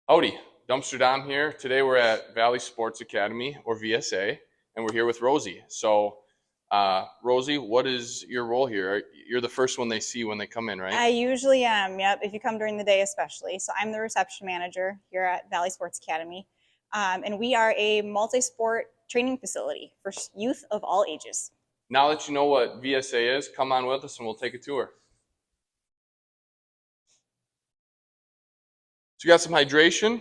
Howdy, Dumpster Dom here. Today we're at Valley Sports Academy, or VSA, and we're here with Rosie. So, Rosie, what is your role here? You're the first one they see when they come in, right? I usually am, yep, if you come during the day especially. So I'm the reception manager here at Valley Sports Academy. And we are a multi-sport training facility for youth of all ages. Now that you know what VSA is, come on with us and we'll take a tour. So you got some hydration?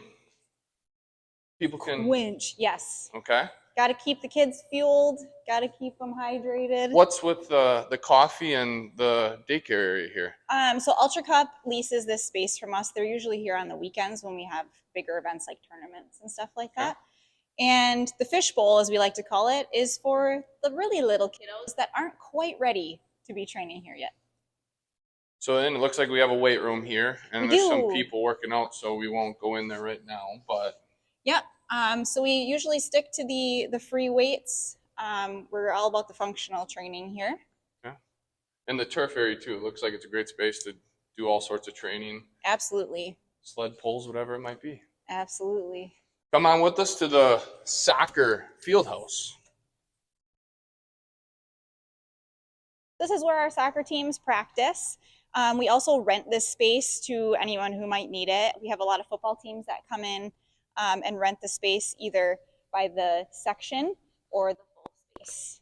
People can... Winch, yes. Okay. Got to keep the kids fueled, got to keep them hydrated. What's with the coffee and the daycare area here? So Ultra Cup leases this space from us. They're usually here on the weekends when we have bigger events like tournaments and stuff like that. And the fishbowl, as we like to call it, is for the really little kiddos that aren't quite ready to be training here yet. So then it looks like we have a weight room here, and there's some people working out, so we won't go in there right now. But yeah, so we usually stick to the free weights. We're all about the functional training here. Yeah, and the turf area too. It looks like it's a great space to do all sorts of training. Absolutely. Sled pulls, whatever it might be. Absolutely. Come on with us to the soccer field house. This is where our soccer teams practice. We also rent this space to anyone who might need it. We have a lot of football teams that come in and rent the space either by the section or the full space.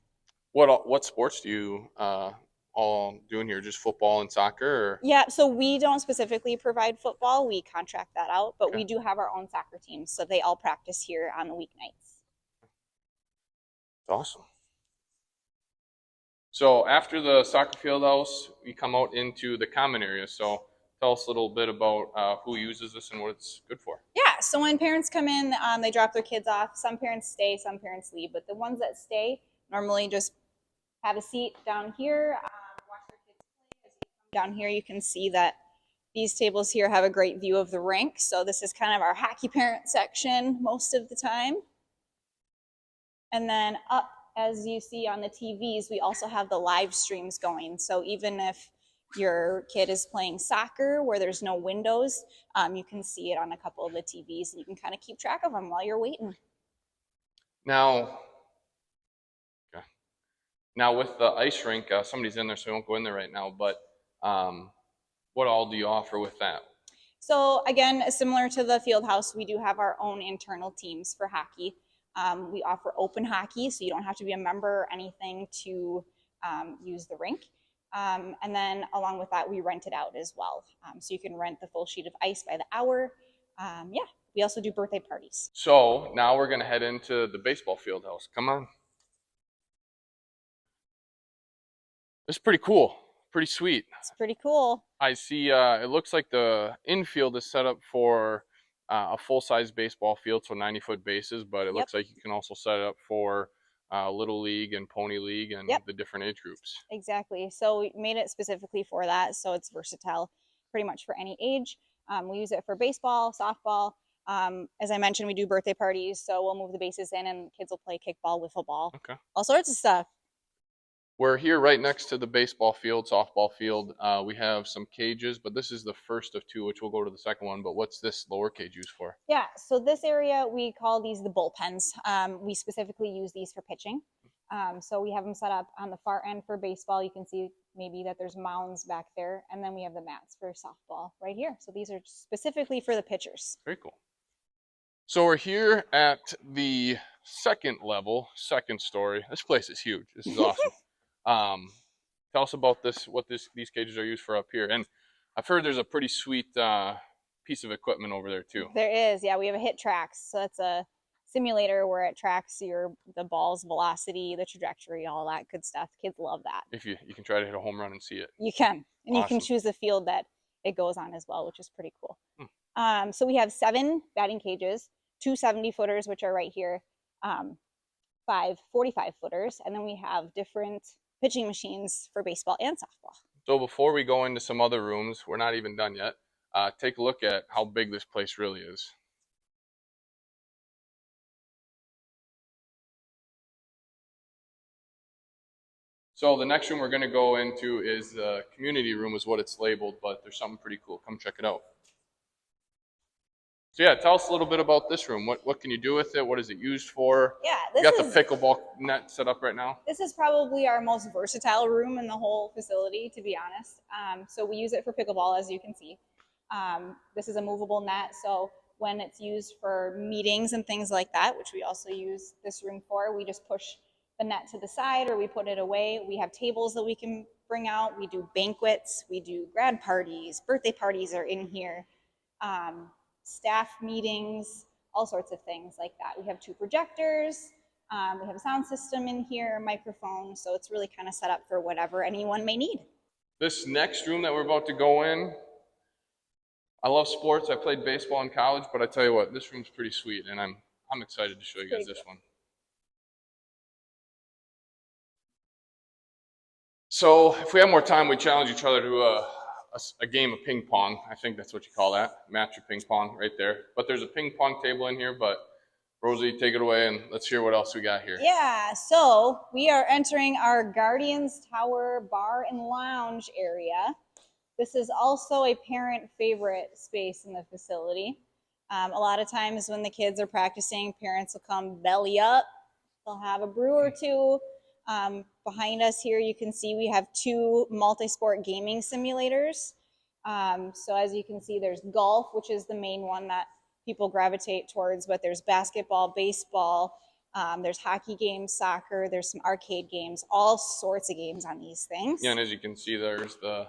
What sports do you all doing here? Just football and soccer? Or? Yeah, so we don't specifically provide football. We contract that out, but we do have our own soccer teams, so they all practice here on the weeknights. Awesome. So after the soccer field house, we come out into the common area. So tell us a little bit about who uses this and what it's good for. Yeah, so when parents come in, they drop their kids off. Some parents stay, some parents leave, but the ones that stay normally just have a seat down here, watch their kids play. As you come down here, you can see that these tables here have a great view of the rink. So this is kind of our hockey parent section most of the time. And then up, as you see on the TVs, we also have the live streams going. So even if your kid is playing soccer where there's no windows, you can see it on a couple of the TVs and you can kind of keep track of them while you're waiting. Now with the ice rink, somebody's in there, so we won't go in there right now, but what all do you offer with that? So again, similar to the field house, we do have our own internal teams for hockey. We offer open hockey, so you don't have to be a member or anything to use the rink. And then along with that, we rent it out as well. So you can rent the full sheet of ice by the hour. Yeah, we also do birthday parties. So now we're going to head into the baseball field house. Come on. It's pretty cool. Pretty sweet. It's pretty cool. I see it looks like the infield is set up for a full-size baseball field, so 90-foot bases, but it looks like you can also set it up for Little League and Pony League and the different age groups. Exactly. So we made it specifically for that, so it's versatile pretty much for any age. We use it for baseball, softball. As I mentioned, we do birthday parties, so we'll move the bases in and kids will play kickball, wiffle ball, all sorts of stuff. We're here right next to the baseball field, softball field. We have some cages, but this is the first of two, which we'll go to the second one. But what's this lower cage used for? Yeah, so this area, we call these the bullpens. We specifically use these for pitching. So we have them set up on the far end for baseball. You can see maybe that there's mounds back there. And then we have the mats for softball right here. So these are specifically for the pitchers. Very cool. So we're here at the second level, second story. This place is huge. This is awesome. Tell us about this, what these cages are used for up here. And I've heard there's a pretty sweet piece of equipment over there too. There is, yeah. We have a hit tracks. So that's a simulator where it tracks the ball's velocity, the trajectory, all that good stuff. Kids love that. If you can try to hit a home run and see it. You can, and you can choose the field that it goes on as well, which is pretty cool. So we have 7 batting cages, 2 70-footers, which are right here, 5 45-footers, and then we have different pitching machines for baseball and softball. So before we go into some other rooms, we're not even done yet. Take a look at how big this place really is. So the next room we're going to go into is the community room is what it's labeled, but there's something pretty cool. Come check it out. So yeah, tell us a little bit about this room. What can you do with it? What is it used for? Yeah, You got the pickleball net set up right now. This is probably our most versatile room in the whole facility, to be honest. So we use it for pickleball, as you can see. This is a movable net, so when it's used for meetings and things like that, which we also use this room for, we just push the net to the side or we put it away. We have tables that we can bring out. We do banquets, we do grad parties, birthday parties are in here, staff meetings, all sorts of things like that. We have 2 projectors. We have a sound system in here, a microphone, so it's really kind of set up for whatever anyone may need. This next room that we're about to go in, I love sports. I played baseball in college, but I tell you what, this room's pretty sweet, and I'm excited to show you guys this one. So if we have more time, we challenge each other to a game of ping pong. I think that's what you call that, match of ping pong right there. But there's a ping pong table in here, but Rosie, take it away and let's hear what else we got here. Yeah, so we are entering our Guardians Tower Bar and Lounge area. This is also a parent favorite space in the facility. A lot of times when the kids are practicing, parents will come belly up. They'll have a brew or two. Behind us here, you can see we have 2 multi-sport gaming simulators. So as you can see, there's golf, which is the main one that people gravitate towards, but there's basketball, baseball, there's hockey games, soccer, there's some arcade games, all sorts of games on these things. Yeah, and as you can see, there's the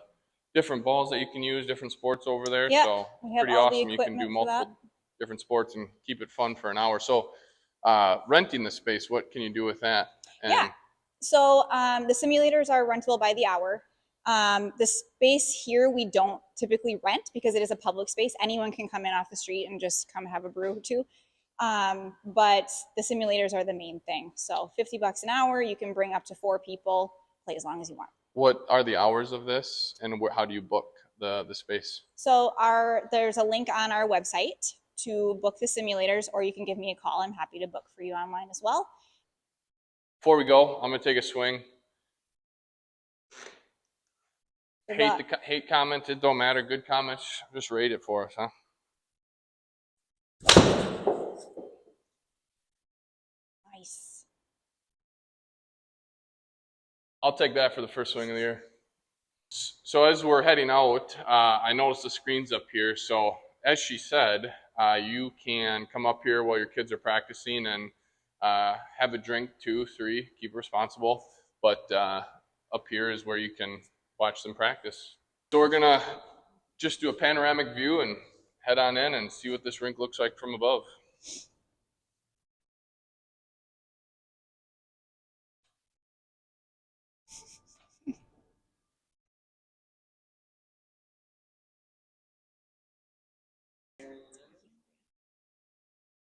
different balls that you can use, different sports over there. Yep, so pretty awesome. You can do multiple different sports and keep it fun for an hour. So renting the space, what can you do with that? And yeah, so the simulators are rentable by the hour. The space here we don't typically rent because it is a public space. Anyone can come in off the street and just come have a brew or two. But the simulators are the main thing. So $50 an hour, you can bring up to 4 people, play as long as you want. What are the hours of this, and how do you book the space? So there's a link on our website to book the simulators, or you can give me a call. I'm happy to book for you online as well. Before we go, I'm going to take a swing. Hate comments, it don't matter. Good comments, just rate it for us, huh? Nice. I'll take that for the first swing of the year. So as we're heading out, I noticed the screen's up here. So as she said, you can come up here while your kids are practicing and have a drink, 2, 3, keep it responsible. But up here is where you can watch them practice. So we're gonna just do a panoramic view and head on in and see what this rink looks like from above.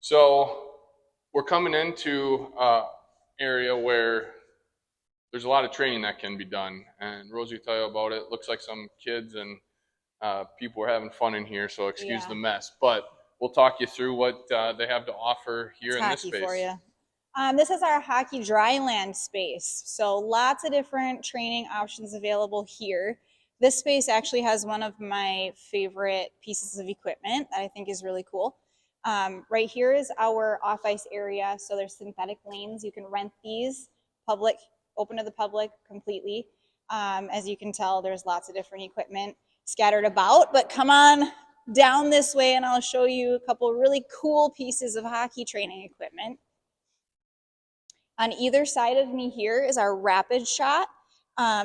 So we're coming into an area where there's a lot of training that can be done, and Rosie will tell you about it. Looks like some kids and people are having fun in here, so excuse the mess. But we'll talk you through what they have to offer here in this space. For you. This is our hockey dryland space. So lots of different training options available here. This space actually has one of my favorite pieces of equipment that I think is really cool. Right here is our off-ice area. So there's synthetic lanes. You can rent these, open to the public completely. As you can tell, there's lots of different equipment scattered about, but come on down this way and I'll show you a couple really cool pieces of hockey training equipment. On either side of me here is our rapid shot.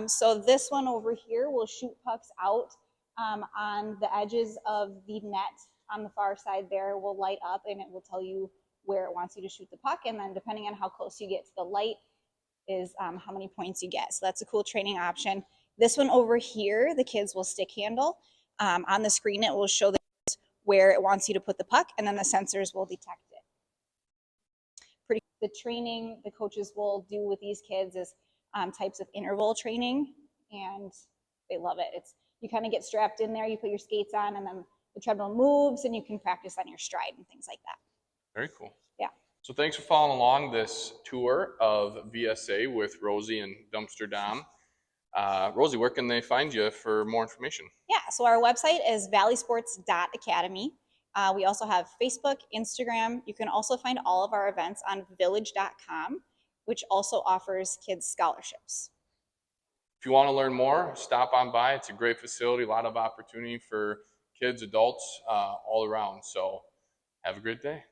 So this one over here will shoot pucks out on the edges of the net on the far side there will light up and it will tell you where it wants you to shoot the puck. And then depending on how close you get to the light is how many points you get. So that's a cool training option. This one over here, the kids will stick handle. On the screen, it will show where it wants you to put the puck and then the sensors will detect it. The training the coaches will do with these kids is types of interval training, and they love it. You kind of get strapped in there, you put your skates on, and then the treadmill moves, and you can practice on your stride and things like that. Very cool. Yeah. So thanks for following along this tour of VSA with Rosie and Dumpster Dom. Rosie, where can they find you for more information? Yeah, so our website is valleysports.academy. We also have Facebook, Instagram. You can also find all of our events on village.com, which also offers kids scholarships. If you want to learn more, stop on by. It's a great facility, a lot of opportunity for kids, adults, all around. So have a great day.